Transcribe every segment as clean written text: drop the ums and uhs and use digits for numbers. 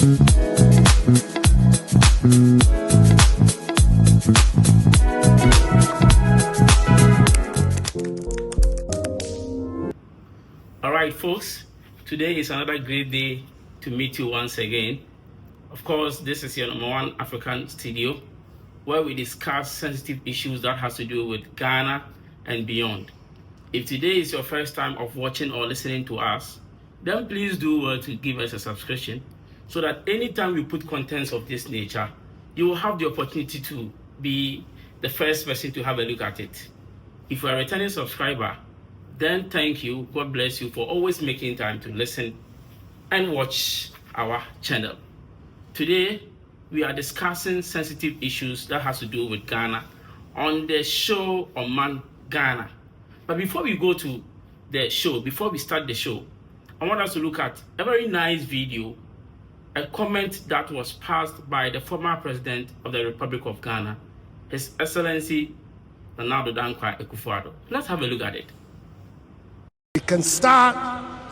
All right, folks, today is another great day to meet you once again. Of course, this is your #1 African studio, where we discuss sensitive issues that has to do with Ghana and beyond. If today is your first time of watching or listening to us, then please do well to give us a subscription so that anytime we put contents of this nature, you will have the opportunity to be the first person to have a look at it. If you are a returning subscriber, then thank you, God bless you for always making time to listen and watch our channel. Today, we are discussing sensitive issues that has to do with Ghana on the show on Ghana. But before we go to the show, before we start the show, I want us to look at a very nice video, a comment that was passed by the former president of the Republic of Ghana, His Excellency Nana Dankwa Akufo-Addo. Let's have a look at it. We can start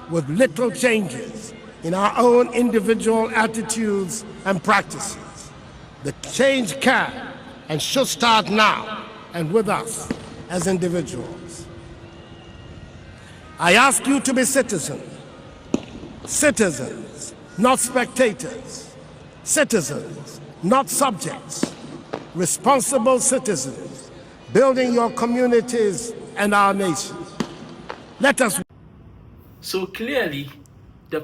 with little changes in our own individual attitudes and practices. The change can and should start now and with us as individuals. I ask you to be citizens, not spectators, citizens, not subjects, responsible citizens, building your communities and our nation. Let us. So clearly, the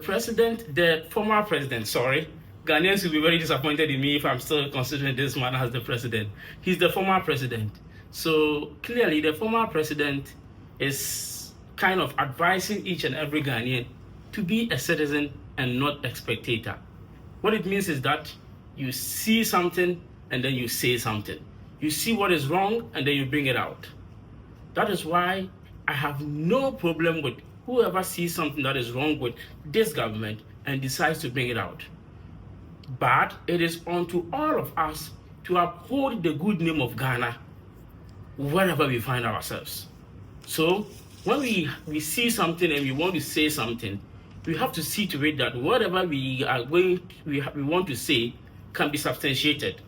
former president, Ghanaians will be very disappointed in me if I'm still considering this man as the president. He's the former president. So clearly, the former president is kind of advising each and every Ghanaian to be a citizen and not a spectator. What it means is that you see something and then you say something. You see what is wrong and then you bring it out. That is why I have no problem with whoever sees something that is wrong with this government and decides to bring it out. But it is unto all of us to uphold the good name of Ghana wherever we find ourselves. So when we see something and we want to say something, we have to see to it that whatever we want to say can be substantiated.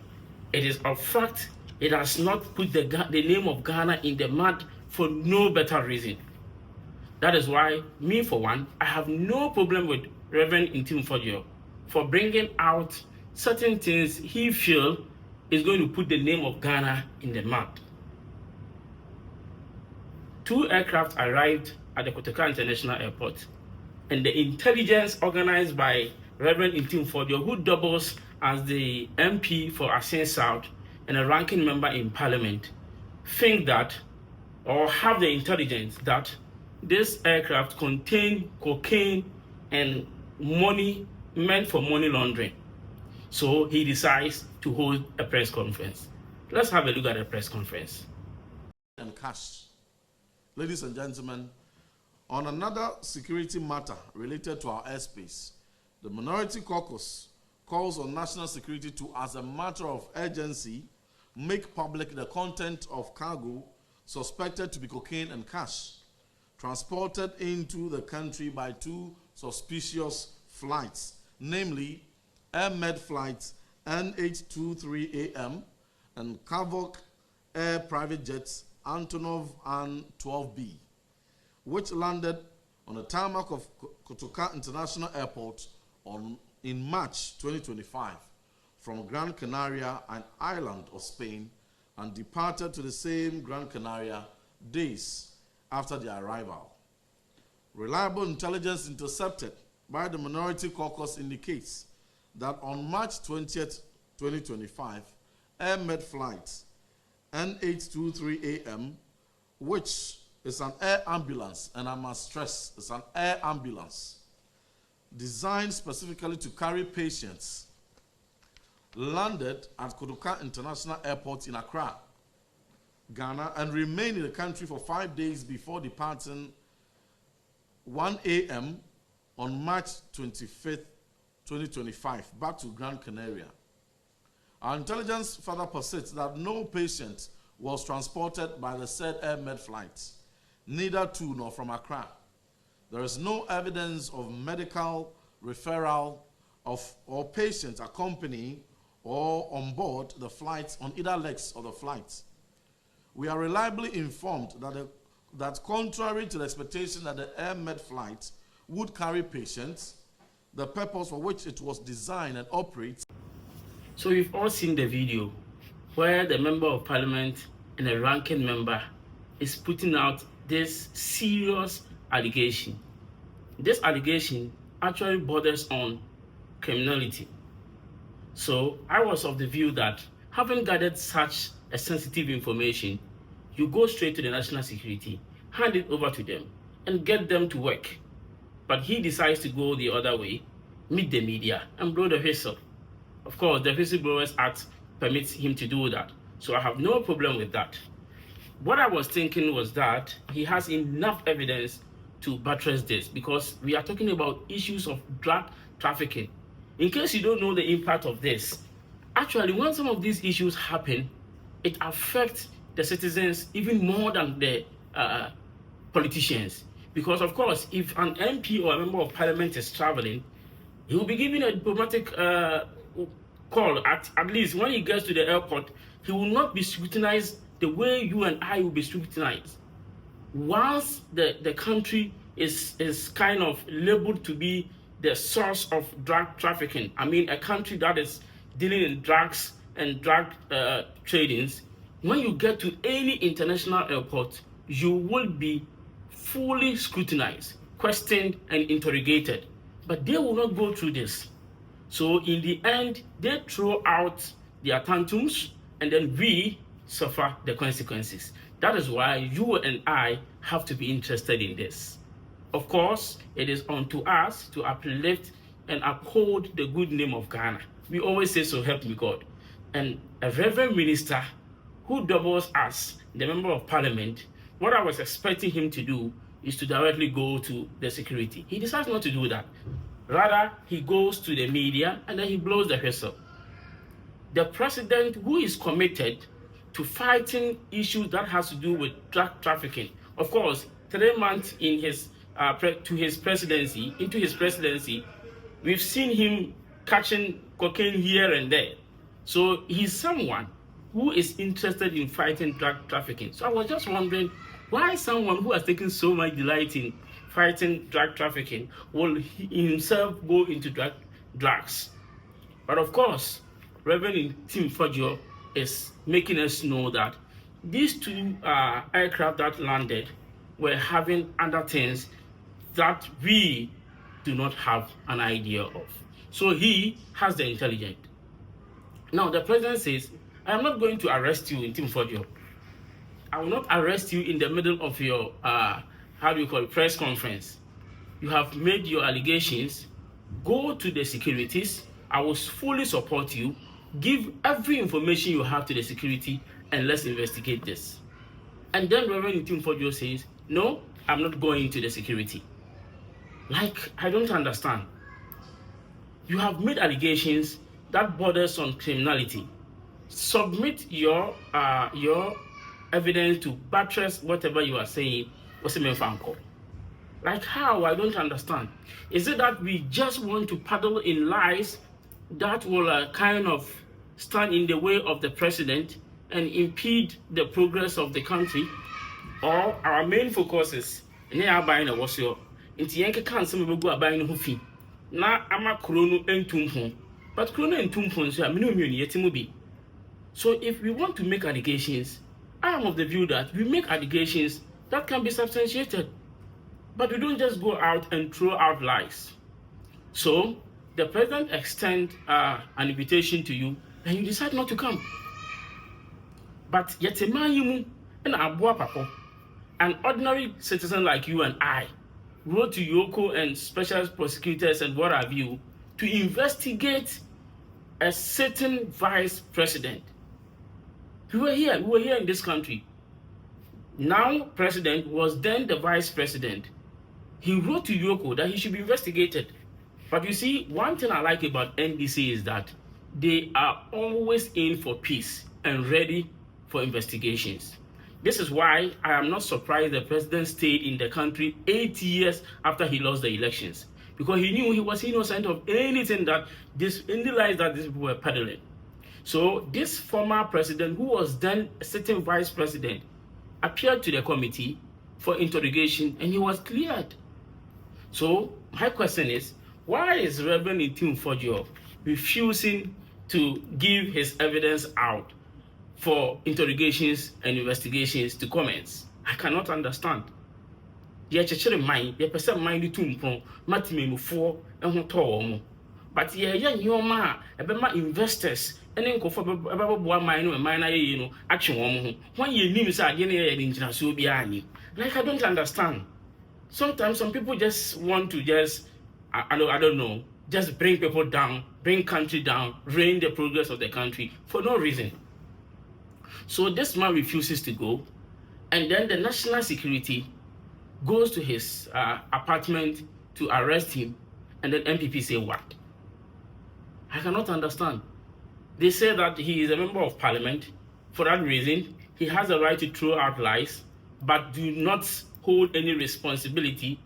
It is a fact. It has not put the name of Ghana in the mud for no better reason. That is why, me for one, I have no problem with Reverend Ntim Fordjour for bringing out certain things he feels is going to put the name of Ghana in the mud. 2 aircraft arrived at the Kotoka International Airport, and the intelligence organized by Reverend Ntim Fordjour, who doubles as the MP for Asin South and a ranking member in Parliament, think that or have the intelligence that this aircraft contain cocaine and money meant for money laundering. So he decides to hold a press conference. Let's have a look at the press conference. And cash. Ladies and gentlemen, on another security matter related to our airspace, the Minority Caucus calls on national security to, as a matter of urgency, make public the content of cargo suspected to be cocaine and cash, transported into the country by 2 suspicious flights, namely Air Med flights NH23AM and Kavok Air private jets Antonov and 12B, which landed on the tarmac of Kotoka International Airport in March 2025 from Gran Canaria, an island of Spain, and departed to the same Gran Canaria days after their arrival. Reliable intelligence intercepted by the Minority Caucus indicates that on March 20th, 2025, Air Med flights NH23AM, which is an air ambulance, and I must stress, it's an air ambulance designed specifically to carry patients, landed at Kotoka International Airport in Accra, Ghana, and remained in the country for 5 days before departing 1 a.m. on March 25th, 2025, back to Gran Canaria. Our intelligence further persists that no patient was transported by the said Air Med flights, neither to nor from Accra. There is no evidence of medical referral of or patients accompanying or on board the flights on either legs of the flight. We are reliably informed that contrary to the expectation that the Air Med flight would carry patients, the purpose for which it was designed and operates. So you've all seen the video where the Member of Parliament and a ranking member is putting out this serious allegation. This allegation actually borders on criminality. So I was of the view that having gathered such a sensitive information, you go straight to the national security, hand it over to them, and get them to work. But he decides to go the other way, meet the media, and blow the whistle. Of course, the Whistleblowers Act permits him to do that, so I have no problem with that. What I was thinking was that he has enough evidence to buttress this, because we are talking about issues of drug trafficking. In case you don't know the impact of this, actually when some of these issues happen, it affects the citizens even more than the politicians. Because of course, if an MP or a member of parliament is traveling, he will be given a diplomatic call. At least when he gets to the airport, he will not be scrutinized the way you and I will be scrutinized. Once the country is kind of labeled to be the source of drug trafficking, I mean a country that is dealing in drugs and drug tradings, when you get to any international airport, you will be fully scrutinized, questioned, and interrogated. But they will not go through this. So in the end, they throw out their tantrums, and then we suffer the consequences. That is why you and I have to be interested in this. Of course, it is unto us to uplift and uphold the good name of Ghana. We always say, so help me God. And a reverend minister who doubles as the member of parliament, what I was expecting him to do is to directly go to the security. He decides not to do that. Rather, he goes to the media and then he blows the whistle. The president, who is committed to fighting issues that has to do with drug trafficking, of course, 3 months in into his presidency, we've seen him catching cocaine here and there. So he's someone who is interested in fighting drug trafficking. So I was just wondering why someone who has taken so much delight in fighting drug trafficking will himself go into drugs. But of course, Reverend Ntim Fordjour is making us know that these two aircraft that landed were having other things that we do not have an idea of. So he has the intelligence. Now the president says, I am not going to arrest you in Ntim Fordjour. I will not arrest you in the middle of your press conference. You have made your allegations. Go to the securities. I will fully support you. Give every information you have to the security, and let's investigate this. And then Reverend Ntim Fordjour says, no, I'm not going to the security. Like, I don't understand. You have made allegations that borders on criminality. Submit your evidence to buttress whatever you are saying. Like how? I don't understand. Is it that we just want to paddle in lies that will kind of stand in the way of the president and impede the progress of the country? Or our main focus is buying a wasio into yanka cancer will go buying a hoofy. Na ama chrono entum, but chrono entum so a minimum yetimubi. So if we want to make allegations, I am of the view that we make allegations that can be substantiated, but we don't just go out and throw out lies. So the president extends an invitation to you, and you decide not to come. But yet a man you and Abua Papo, an ordinary citizen like you and I, wrote to Yoko and special prosecutors and what have you to investigate a certain vice president. We were here in this country. Now president was then the vice president. He wrote to Yoko that he should be investigated. But you see, one thing I like about NDC is that they are always in for peace and ready for investigations. This is why I am not surprised the president stayed in the country 8 years after he lost the elections. because he knew he was innocent of anything that any lies that these people were peddling. So this former president, who was then a sitting vice president, appeared to the committee for interrogation and he was cleared. So my question is, why is Reverend Ntim Fordjour refusing to give his evidence out for interrogations and investigations to comments? I cannot understand. Ye chechere mind, ye person mind to mpon, matime for and ho to but ye nyoma ebema investors ene nkofo bebo mind no mind na ye no atwe won ho. When ye nim say ade na ye ngyina so bia ani. Like I don't understand. Sometimes some people just want to just I don't know, just bring people down, bring country down, ruin the progress of the country for no reason. So this man refuses to go, and then the national security goes to his apartment to arrest him, and then MPP say what? I cannot understand. They say that he is a member of parliament. For that reason, he has a right to throw out lies, but do not hold any responsibility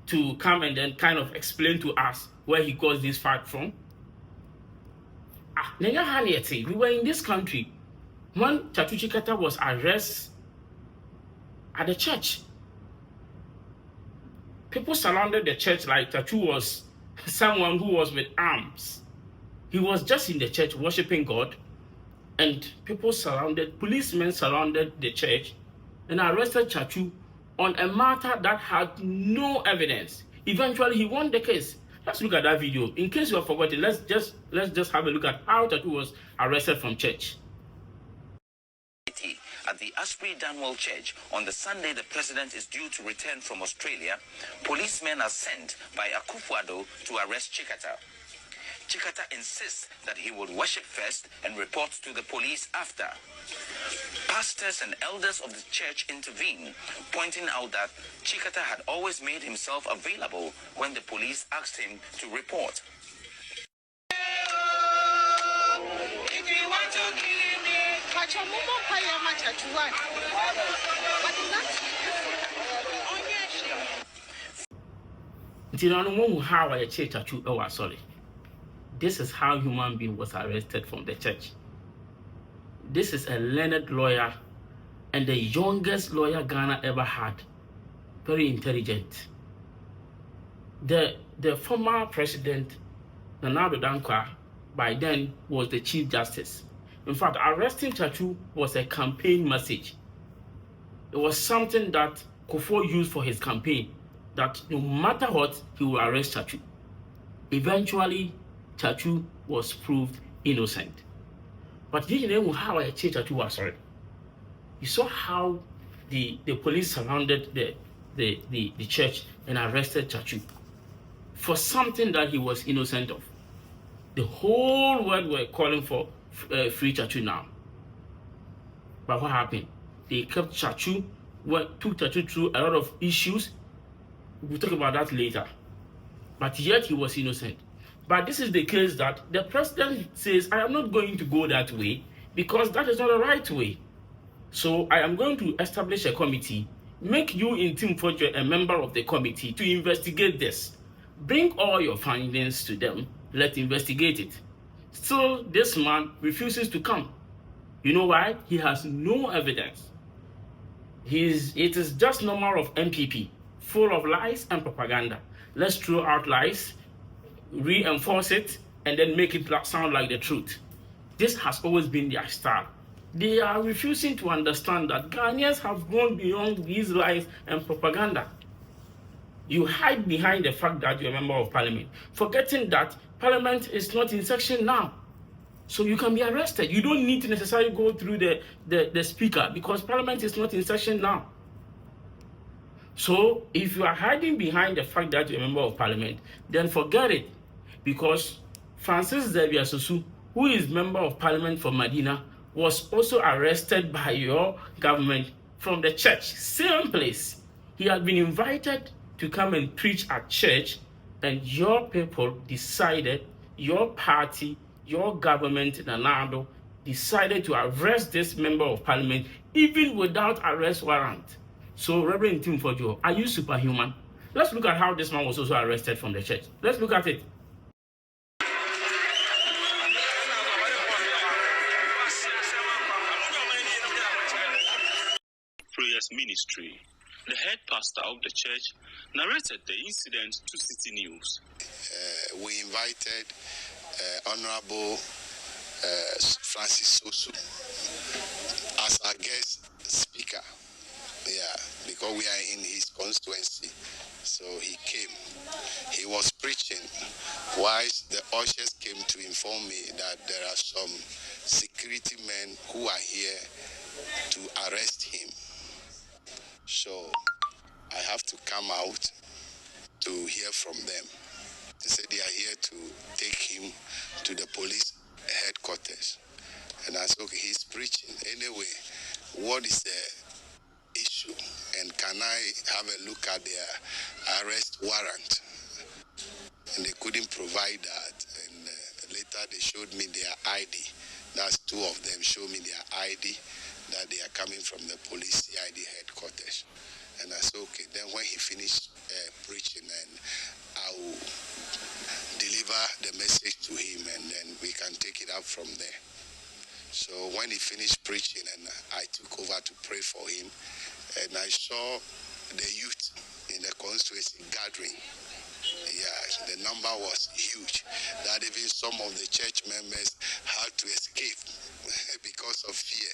to come and then kind of explain to us where he got this fact from. We were in this country when Chatu Chikata was arrested at the church. People surrounded the church like Chatu was someone who was with arms. He was just in the church worshiping God, and policemen surrounded the church and arrested Chatu on a matter that had no evidence. Eventually, he won the case. Let's look at that video. In case you have forgotten, let's just have a look at how Chatu was arrested from church. At the Asprey Danwell Church on the Sunday the president is due to return from Australia, policemen are sent by Akufo-Addo to arrest Chikata. Chikata insists that he would worship first and report to the police after. Pastors and elders of the church intervene, pointing out that Chikata had always made himself available when the police asked him to report. This is how human being was arrested from the church. This is a learned lawyer and the youngest lawyer Ghana ever had. Very intelligent. The former president, Nana Addo Dankwa, by then was the Chief Justice. In fact, arresting Chatu was a campaign message. It was something that Kufuor used for his campaign, that no matter what, he will arrest Chatu. Eventually, Chatu was proved innocent. But you know how Chatu was sorry. You saw how the police surrounded the church and arrested Chatu for something that he was innocent of. The whole world were calling for free Chatu now. But what happened? They kept Chatu, took Chatu through a lot of issues. We'll talk about that later. But yet he was innocent. But this is the case that the president says, I am not going to go that way because that is not the right way. So I am going to establish a committee, make you Ntim Fordjour a member of the committee to investigate this. Bring all your findings to them, let's investigate it. Still, this man refuses to come. You know why? He has no evidence. It is just normal of MPP, full of lies and propaganda. Let's throw out lies, reinforce it, and then make it sound like the truth. This has always been their style. They are refusing to understand that Ghanaians have gone beyond these lies and propaganda. You hide behind the fact that you're a member of parliament, forgetting that parliament is not in session now. So you can be arrested. You don't need to necessarily go through the speaker because parliament is not in session now. So if you are hiding behind the fact that you're a member of parliament, then forget it. Because Francis Xavier Sosu, who is member of parliament for Madina, was also arrested by your government from the church, same place. He had been invited to come and preach at church, and your people decided, your party, your government, Nana Addo, decided to arrest this member of parliament even without arrest warrant. So, Reverend Ntim Fordjour, are you superhuman? Let's look at how this man was also arrested from the church. Let's look at it. Prayers Ministry. The head pastor of the church narrated the incident to City News. We invited Honorable Francis Sosu as our guest speaker. Yeah, because we are in his constituency. So he came. He was preaching. Whilst the ushers came to inform me that there are some security men who are here to arrest him. So I have to come out to hear from them. They said they are here to take him to the police headquarters. And I said, okay, he's preaching. Anyway, what is the issue? And can I have a look at their arrest warrant? And they couldn't provide that. And later they showed me their ID. That's two of them showed me their ID, that they are coming from the police CID headquarters. And I said, okay, then when he finished preaching, and I will deliver the message to him, and then we can take it up from there. So when he finished preaching, and I took over to pray for him, and I saw the youth in the constituency gathering. Yeah, the number was huge, that even some of the church members had to escape because of fear.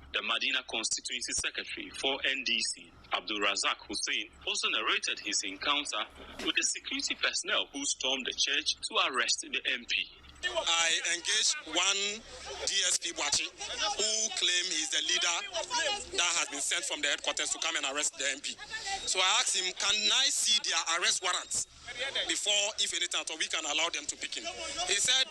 The Madina Constituency Secretary for NDC, Abdul Razak Hussein, also narrated his encounter with the security personnel who stormed the church to arrest the MP. I engaged one DSP Bwachi, who claimed he's the leader that has been sent from the headquarters to come and arrest the MP. So I asked him, can I see their arrest warrants before, if anything, we can allow them to pick him? He said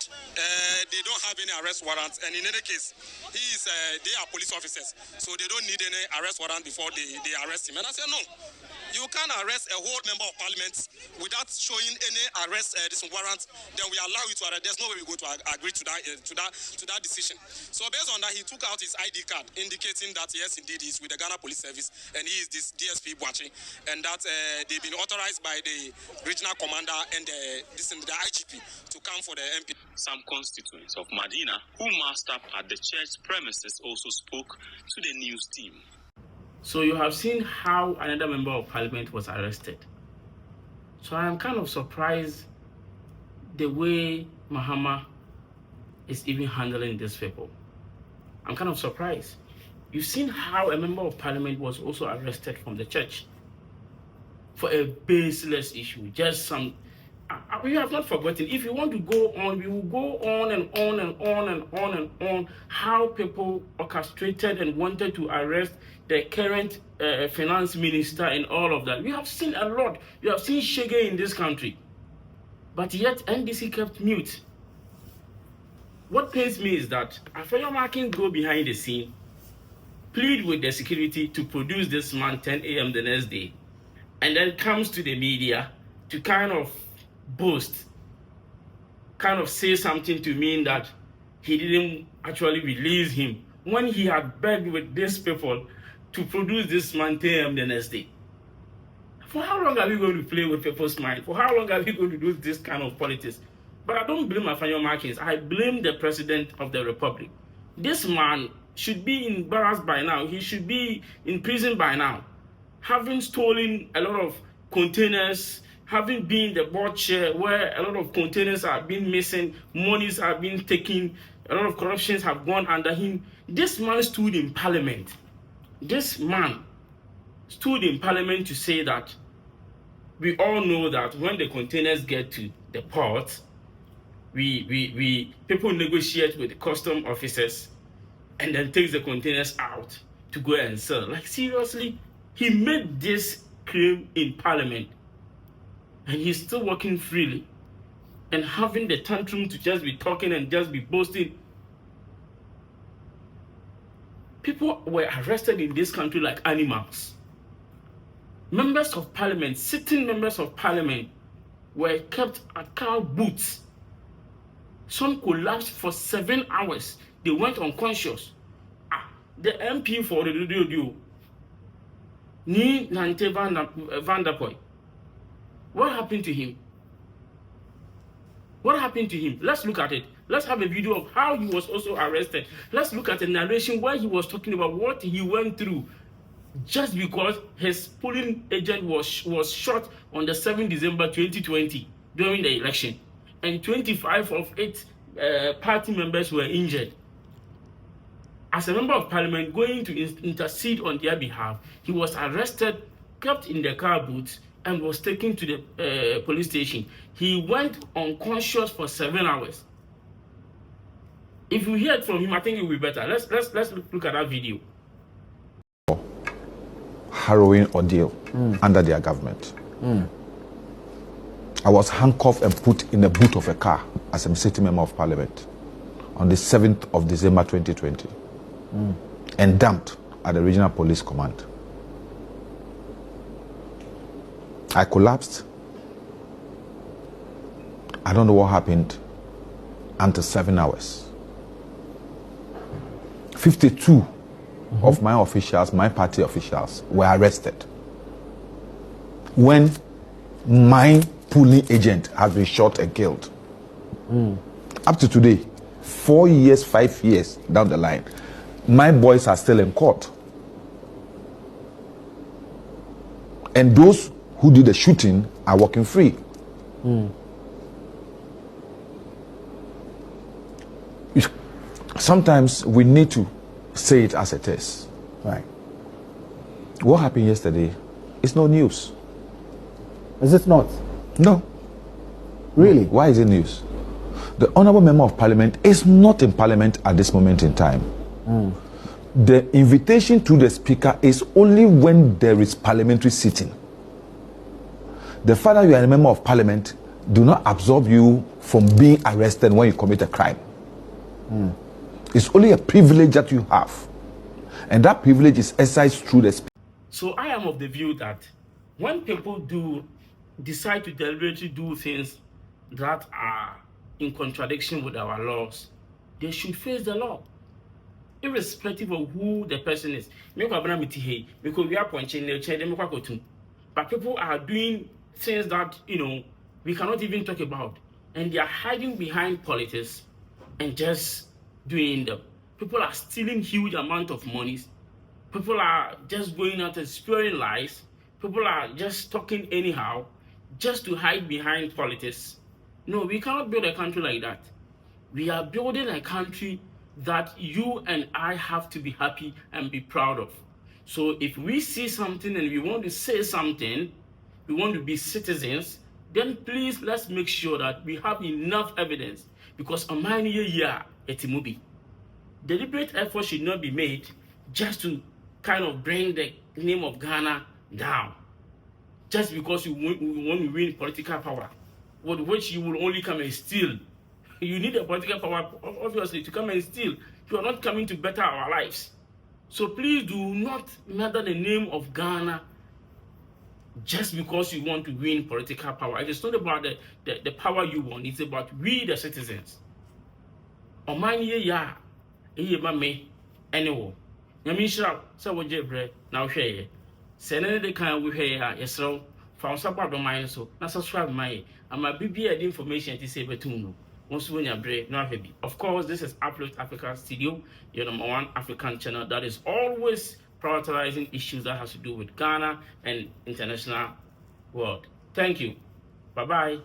they don't have any arrest warrants, and in any case, they are police officers, so they don't need any arrest warrant before they arrest him. And I said, no. You can't arrest a whole member of parliament without showing any arrest warrant. Then we allow you to arrest. There's no way we're going to agree to that decision. So based on that, he took out his ID card, indicating that yes, indeed, he's with the Ghana Police Service and he is this DSP Bwachi, and that they've been authorized by the regional commander and the IGP to come for the MP. Some constituents of Madina who massed up at the church premises also spoke to the news team. So you have seen how another member of parliament was arrested. So I am kind of surprised the way Mahama is even handling these people. I'm kind of surprised. You've seen how a member of parliament was also arrested from the church for a baseless issue. Just some. We have not forgotten. If you want to go on, we will go on and on and on and on and on. How people orchestrated and wanted to arrest the current finance minister and all of that. We have seen a lot. We have seen Shege in this country. But yet NDC kept mute. What pains me is that Afenyoman can go behind the scene, plead with the security to produce this man 10 a.m. the next day, and then comes to the media to kind of boast, kind of say something to mean that he didn't actually release him when he had begged with these people to produce this man 10 a.m. the next day. For how long are we going to play with people's mind? For how long are we going to do this kind of politics? But I don't blame Afenyoman. I blame the President of the Republic. This man should be embarrassed by now. He should be in prison by now. Having stolen a lot of containers, having been the board chair where a lot of containers are being missing, monies are being taken, a lot of corruptions have gone under him. This man stood in parliament. This man stood in parliament to say that we all know that when the containers get to the port, people negotiate with the custom officers and then takes the containers out to go and sell. Like seriously, he made this claim in parliament. And he's still working freely and having the tantrum to just be talking and just be boasting. People were arrested in this country like animals. Members of parliament, sitting members of parliament, were kept at car boots. Some collapsed for 7 hours. They went unconscious. The MP for the Ni Ntim Van der Poel. What happened to him? What happened to him? Let's look at it. Let's have a video of how he was also arrested. Let's look at the narration where he was talking about what he went through just because his polling agent was shot on the 7th December 2020 during the election, and 25 of its party members were injured. As a member of parliament going to intercede on their behalf, he was arrested, kept in the car boot, and was taken to the police station. He went unconscious for 7 hours. If we hear it from him, I think it will be better. Let's look at that video. Harrowing ordeal under their government. I was handcuffed and put in the boot of a car as a sitting member of parliament on the 7th of December 2020 and dumped at the regional police command. I collapsed. I don't know what happened until 7 hours. 52 of my officials, my party officials, were arrested when my polling agent has been shot and killed. Up to today, 4 years, 5 years down the line, my boys are still in court. And those who did the shooting are walking free. Sometimes we need to say it as it is. Right. What happened yesterday is no news. Is it not? No. Really? Why is it news? The Honourable Member of Parliament is not in Parliament at this moment in time. The invitation to the Speaker is only when there is parliamentary sitting. The fact that you are a Member of Parliament do not absolve you from being arrested when you commit a crime. It's only a privilege that you have. And that privilege is exercised through the Speaker. So I am of the view that when people decide to deliberately do things that are in contradiction with our laws, they should face the law, irrespective of who the person is. But people are doing things that, we cannot even talk about, and they are hiding behind politics and just doing them. People are stealing huge amount of money. People are just going out and spewing lies. People are just talking anyhow just to hide behind politics. No, we cannot build a country like that. We are building a country that you and I have to be happy and be proud of. So if we see something and we want to say something, we want to be citizens, then please let's make sure that we have enough evidence, because a year it's a movie. Deliberate effort should not be made just to kind of bring the name of Ghana down, just because you want to win political power, with which you will only come and steal. You need a political power, obviously, to come and steal. You are not coming to better our lives. So please do not murder the name of Ghana just because you want to win political power. It is not about the power you want. It's about we, the citizens. Omanye ya, me, anyway. Yamisha, so what you bread, now share. Send any kind we hear, yes, so, found some part of mine, so, not subscribe my, and my BB information to say betuno. Once when you're brave, not heavy. Of course, this is Uplift Africa Studio, your #1 African channel that is always prioritizing issues that has to do with Ghana and international world. Thank you. Bye-bye.